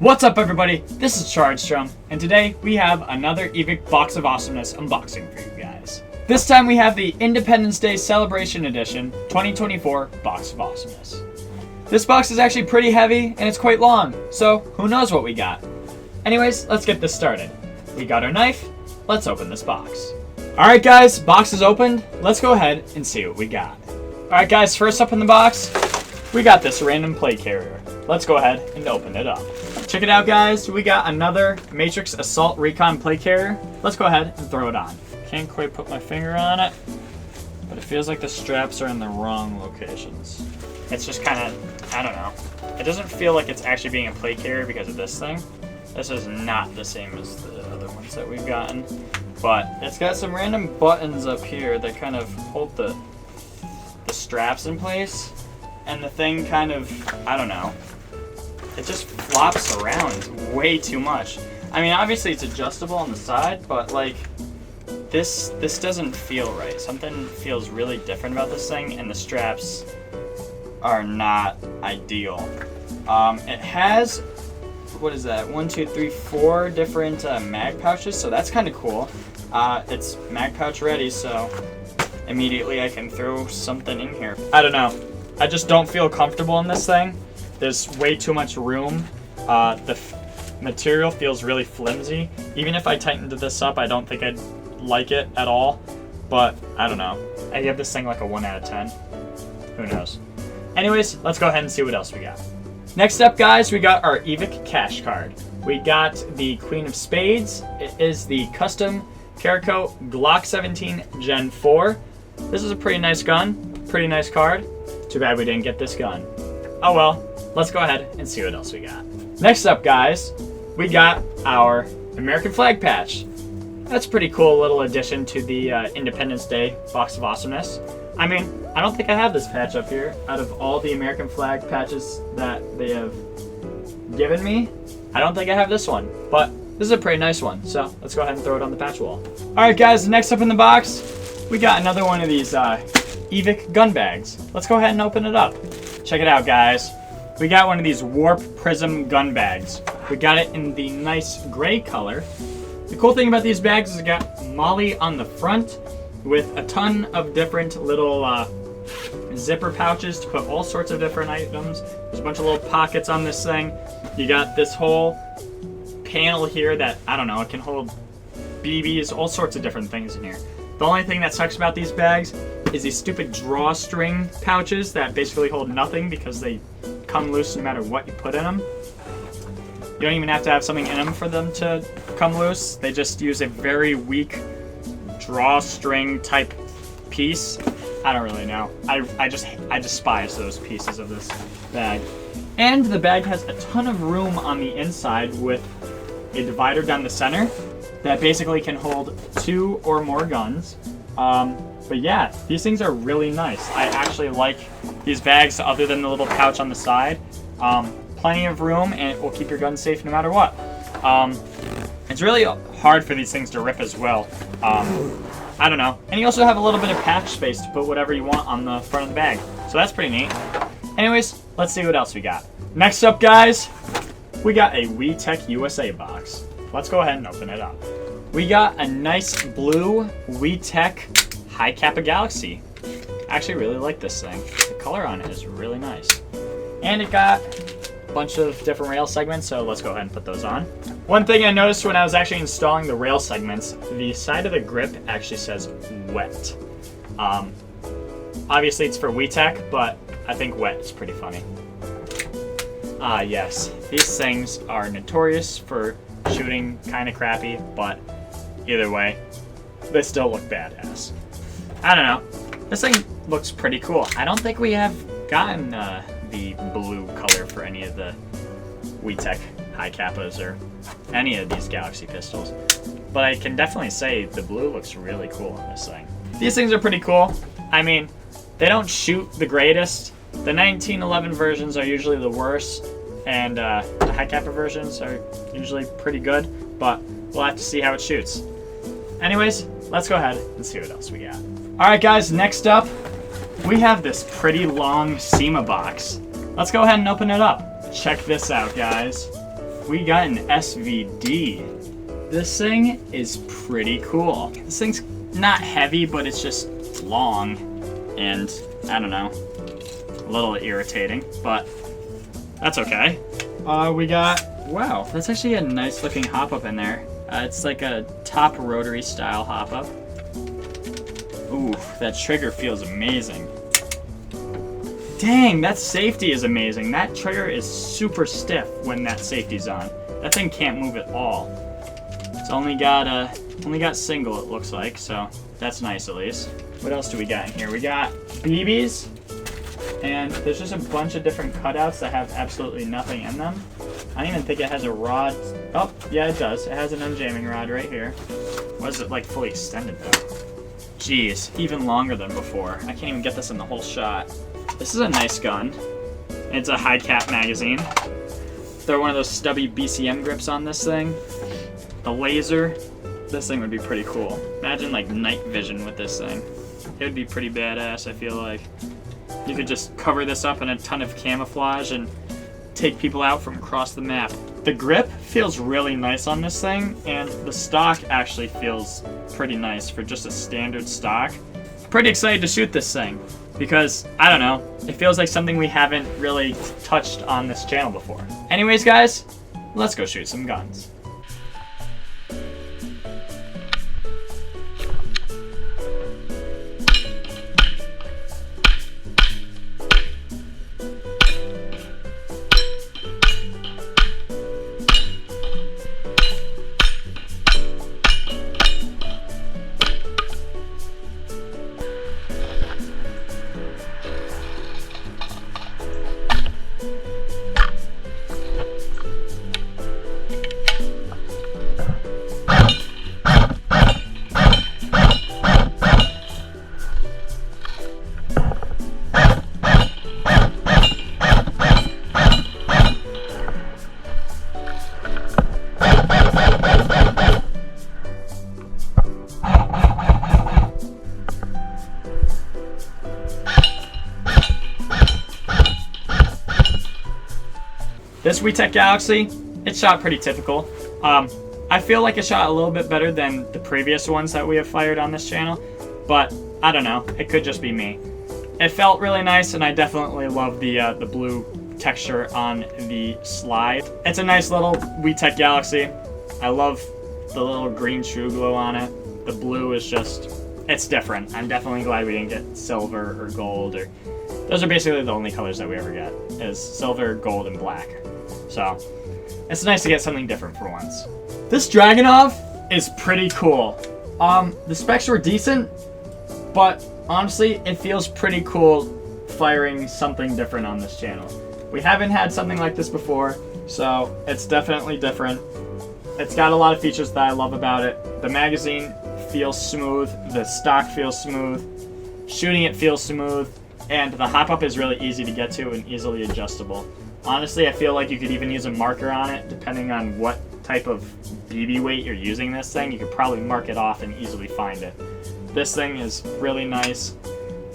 What's up, everybody? This is Chardstrom, and today we have another Evike Box of Awesomeness unboxing for you guys. This time we have the Independence Day Celebration Edition 2024 Box of Awesomeness. This box is actually pretty heavy and it's quite long, so who knows what we got. Anyways, let's get this started. We got our knife, let's open this box. Alright guys, box is opened. Let's go ahead and see what we got. Alright guys, first up in the box, we got this random plate carrier. Let's go ahead and open it up. Check it out guys, we got another Matrix Assault Recon plate carrier. Let's go ahead and throw it on. Can't quite put my finger on it, but it feels like the straps are in the wrong locations. It's just kind of, I don't know. It doesn't feel like it's actually being a plate carrier because of this thing. This is not the same as the other ones that we've gotten, but it's got some random buttons up here that kind of hold the straps in place, and the thing kind of, I don't know, it just flops around way too much. I mean, obviously it's adjustable on the side, but like, this doesn't feel right. Something feels really different about this thing, and the straps are not ideal. It has, what is that, 1, 2, 3, 4 different mag pouches, so that's kind of cool. It's mag pouch ready, so immediately I can throw something in here. I don't know. I just don't feel comfortable in this thing. There's way too much room. The material feels really flimsy. Even if I tightened this up, I don't think I'd like it at all. But I don't know. I give this thing like a 1 out of 10. Who knows? Anyways, let's go ahead and see what else we got. Next up, guys, we got our Evike cash card. We got the Queen of Spades. It is the custom Caraco Glock 17 Gen 4. This is a pretty nice gun, pretty nice card. Too bad we didn't get this gun. Oh well, let's go ahead and see what else we got. Next up, guys, we got our American flag patch. That's a pretty cool little addition to the Independence Day Box of Awesomeness. I mean, I don't think I have this patch up here. Out of all the American flag patches that they have given me, I don't think I have this one, but this is a pretty nice one, so let's go ahead and throw it on the patch wall. Alright guys, next up in the box, we got another one of these Evike gun bags. Let's go ahead and open it up. Check it out guys. We got one of these Warp Prism gun bags. We got it in the nice gray color. The cool thing about these bags is it got Molly on the front with a ton of different little zipper pouches to put all sorts of different items. There's a bunch of little pockets on this thing. You got this whole panel here that, I don't know, it can hold BBs, all sorts of different things in here. The only thing that sucks about these bags is these stupid drawstring pouches that basically hold nothing because they come loose no matter what you put in them. You don't even have to have something in them for them to come loose. They just use a very weak drawstring type piece. I don't really know. I despise those pieces of this bag. And the bag has a ton of room on the inside with a divider down the center that basically can hold 2 or more guns. But yeah, these things are really nice. I actually like these bags other than the little pouch on the side. Plenty of room, and it will keep your gun safe no matter what. It's really hard for these things to rip as well. I don't know. And you also have a little bit of patch space to put whatever you want on the front of the bag. So that's pretty neat. Anyways, let's see what else we got. Next up, guys, we got a WeTech USA box. Let's go ahead and open it up. We got a nice blue WeTech HI-CAPA Galaxy. I actually really like this thing. The color on it is really nice. And it got a bunch of different rail segments, so let's go ahead and put those on. One thing I noticed when I was actually installing the rail segments, the side of the grip actually says wet. Obviously it's for WeTech, but I think wet is pretty funny. Yes, these things are notorious for shooting kind of crappy, but either way, they still look badass. I don't know. This thing looks pretty cool. I don't think we have gotten the blue color for any of the WeTech HI-CAPAs or any of these Galaxy pistols, but I can definitely say the blue looks really cool on this thing. These things are pretty cool. I mean, they don't shoot the greatest. The 1911 versions are usually the worst, and the HI-CAPA versions are usually pretty good, but we'll have to see how it shoots. Anyways, let's go ahead and see what else we got. Alright guys, next up, we have this pretty long SEMA box. Let's go ahead and open it up. Check this out, guys. we got an SVD. This thing is pretty cool. This thing's not heavy, but it's just long and, I don't know, a little irritating, but that's okay. We got, wow, that's actually a nice looking hop-up in there. It's like a top rotary style hop-up. Ooh, that trigger feels amazing. Dang, that safety is amazing. That trigger is super stiff when that safety's on. That thing can't move at all. It's only got single, it looks like, so that's nice at least. What else do we got in here? We got BBs, and there's just a bunch of different cutouts that have absolutely nothing in them. I don't even think it has a rod. Oh, yeah, it does. It has an unjamming rod right here. Why is it like fully extended though? Jeez, even longer than before. I can't even get this in the whole shot. This is a nice gun. It's a HI-CAPA magazine. Throw one of those stubby BCM grips on this thing. A laser. This thing would be pretty cool. Imagine like night vision with this thing. It would be pretty badass, I feel like. You could just cover this up in a ton of camouflage and take people out from across the map. The grip feels really nice on this thing, and the stock actually feels pretty nice for just a standard stock. Pretty excited to shoot this thing because, I don't know, it feels like something we haven't really touched on this channel before. Anyways, guys, let's go shoot some guns. This WeTech Galaxy, it shot pretty typical. I feel like it shot a little bit better than the previous ones that we have fired on this channel, but I don't know, it could just be me. It felt really nice, and I definitely love the blue texture on the slide. It's a nice little WeTech Galaxy. I love the little green true glow on it. The blue is just, it's different. I'm definitely glad we didn't get silver or gold, or those are basically the only colors that we ever get, is silver, gold, and black. So, it's nice to get something different for once. This Dragunov is pretty cool. The specs were decent, but honestly, it feels pretty cool firing something different on this channel. We haven't had something like this before, so it's definitely different. It's got a lot of features that I love about it. The magazine feels smooth, the stock feels smooth, shooting it feels smooth, and the hop-up is really easy to get to and easily adjustable. Honestly, I feel like you could even use a marker on it, depending on what type of BB weight you're using this thing. You could probably mark it off and easily find it. This thing is really nice,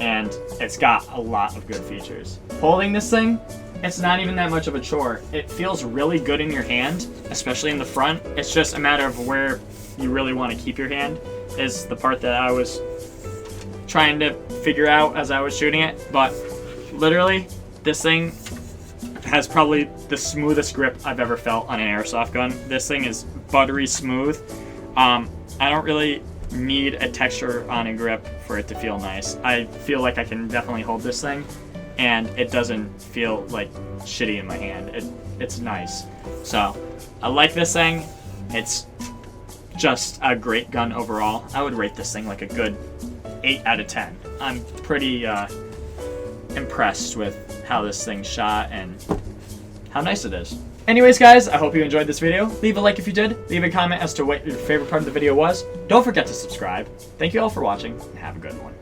and it's got a lot of good features. Holding this thing, it's not even that much of a chore. It feels really good in your hand, especially in the front. It's just a matter of where you really want to keep your hand, is the part that I was trying to figure out as I was shooting it. But literally, this thing has probably the smoothest grip I've ever felt on an airsoft gun. This thing is buttery smooth. I don't really need a texture on a grip for it to feel nice. I feel like I can definitely hold this thing, and it doesn't feel like shitty in my hand. It's nice. So, I like this thing. It's just a great gun overall. I would rate this thing like a good 8 out of 10. I'm pretty impressed with how this thing shot and how nice it is. Anyways, guys, I hope you enjoyed this video. Leave a like if you did. Leave a comment as to what your favorite part of the video was. Don't forget to subscribe. Thank you all for watching, and have a good one.